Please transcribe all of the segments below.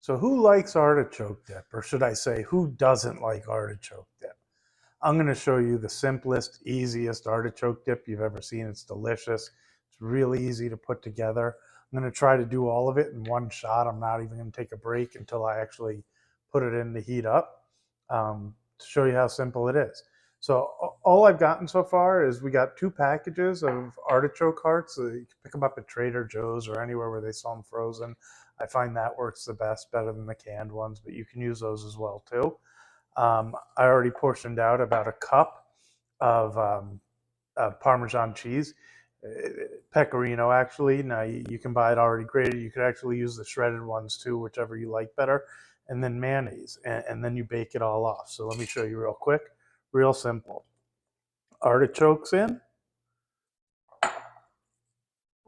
So who likes artichoke dip? Or should I say, who doesn't like artichoke dip? I'm going to show you the simplest, easiest artichoke dip you've ever seen. It's delicious. It's really easy to put together. I'm going to try to do all of it in one shot. I'm not even going to take a break until I actually put it in to heat up, to show you how simple it is. So all I've gotten so far is we got 2 packages of artichoke hearts. You can pick them up at Trader Joe's or anywhere where they sell them frozen. I find that works the best, better than the canned ones, but you can use those as well too. I already portioned out about a cup of Parmesan cheese, Pecorino actually. Now you can buy it already grated. You could actually use the shredded ones too, whichever you like better. And then mayonnaise, and then you bake it all off. So let me show you real quick, real simple. Artichokes in.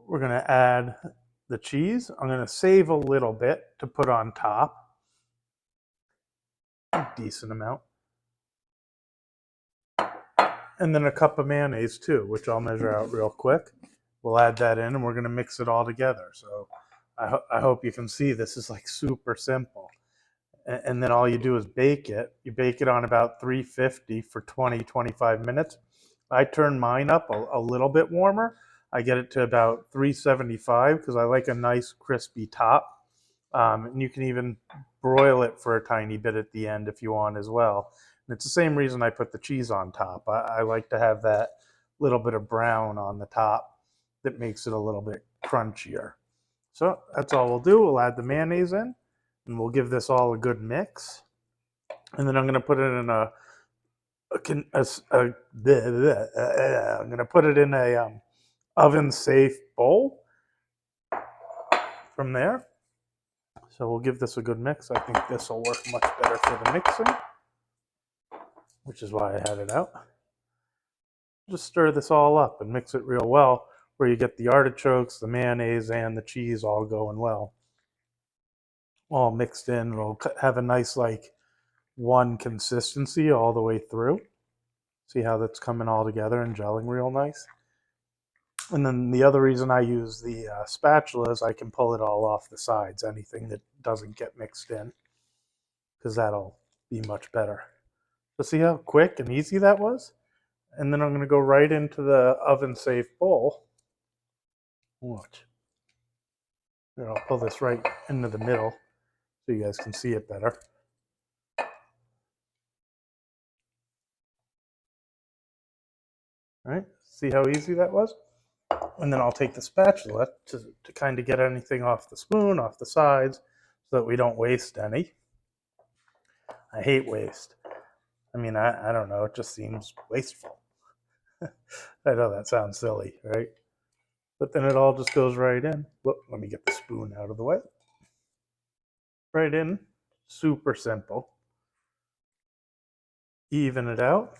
We're gonna add the cheese. I'm gonna save a little bit to put on top, a decent amount. And then a cup of mayonnaise too, which I'll measure out real quick. We'll add that in and we're gonna mix it all together. So I hope you can see this is like super simple. And then all you do is bake it. You bake it on about 350 for 20-25 minutes. I turn mine up a little bit warmer. I get it to about 375 because I like a nice crispy top. And you can even broil it for a tiny bit at the end if you want as well. And it's the same reason I put the cheese on top. I like to have that little bit of brown on the top that makes it a little bit crunchier. So that's all we'll do. We'll add the mayonnaise in, and we'll give this all a good mix. And then I'm going to put it in I'm going to put it in a oven-safe bowl from there. So we'll give this a good mix. I think this will work much better for the mixing, which is why I had it out. Just stir this all up and mix it real well, where you get the artichokes, the mayonnaise, and the cheese all going well. All mixed in. It'll have a nice like one consistency all the way through. See how that's coming all together and gelling real nice? And then the other reason I use the spatula is I can pull it all off the sides, anything that doesn't get mixed in, because that'll be much better. So see how quick and easy that was? And then I'm going to go right into the oven-safe bowl. Watch. Here, I'll pull this right into the middle so you guys can see it better. All right, see how easy that was? And then I'll take the spatula to kind of get anything off the spoon, off the sides, so that we don't waste any. I hate waste. I mean, I don't know, it just seems wasteful. I know that sounds silly, right? But then it all just goes right in. Whoop, let me get the spoon out of the way. Right in, super simple. Even it out.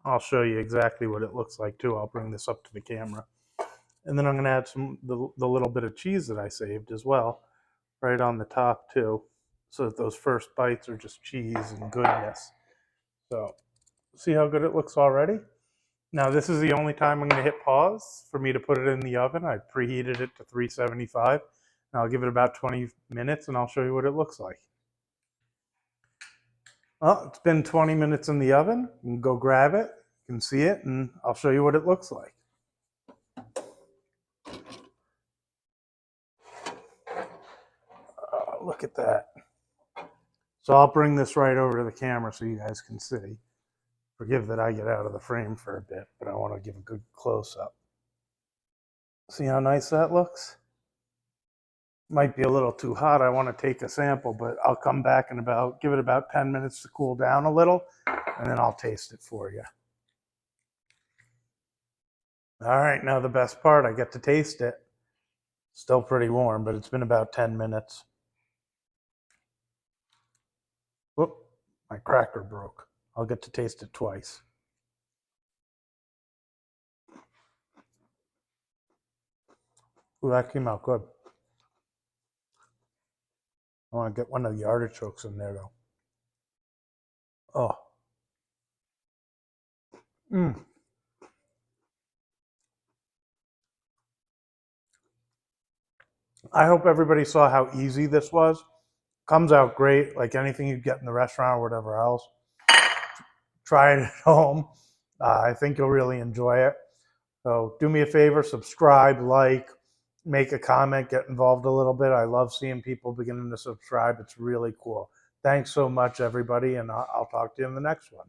I'll show you exactly what it looks like too. I'll bring this up to the camera. And then I'm going to add the little bit of cheese that I saved as well, right on the top too, so that those first bites are just cheese and goodness. So see how good it looks already? Now this is the only time I'm going to hit pause for me to put it in the oven. I preheated it to 375. And I'll give it about 20 minutes and I'll show you what it looks like. Well, it's been 20 minutes in the oven. You can go grab it. You can see it and I'll show you what it looks like. Look at that. So I'll bring this right over to the camera so you guys can see. Forgive that I get out of the frame for a bit, but I want to give a good close-up. See how nice that looks? Might be a little too hot. I want to take a sample, but I'll come back and give it about 10 minutes to cool down a little, and then I'll taste it for you. All right, now the best part, I get to taste it. Still pretty warm, but it's been about 10 minutes. Whoop, my cracker broke. I'll get to taste it twice. Ooh, that came out good. I want to get one of the artichokes in there though. Oh. Mmm. I hope everybody saw how easy this was. Comes out great, like anything you get in the restaurant or whatever else. Try it at home. I think you'll really enjoy it. So do me a favor, subscribe, like, make a comment, get involved a little bit. I love seeing people beginning to subscribe. It's really cool. Thanks so much, everybody, and I'll talk to you in the next one.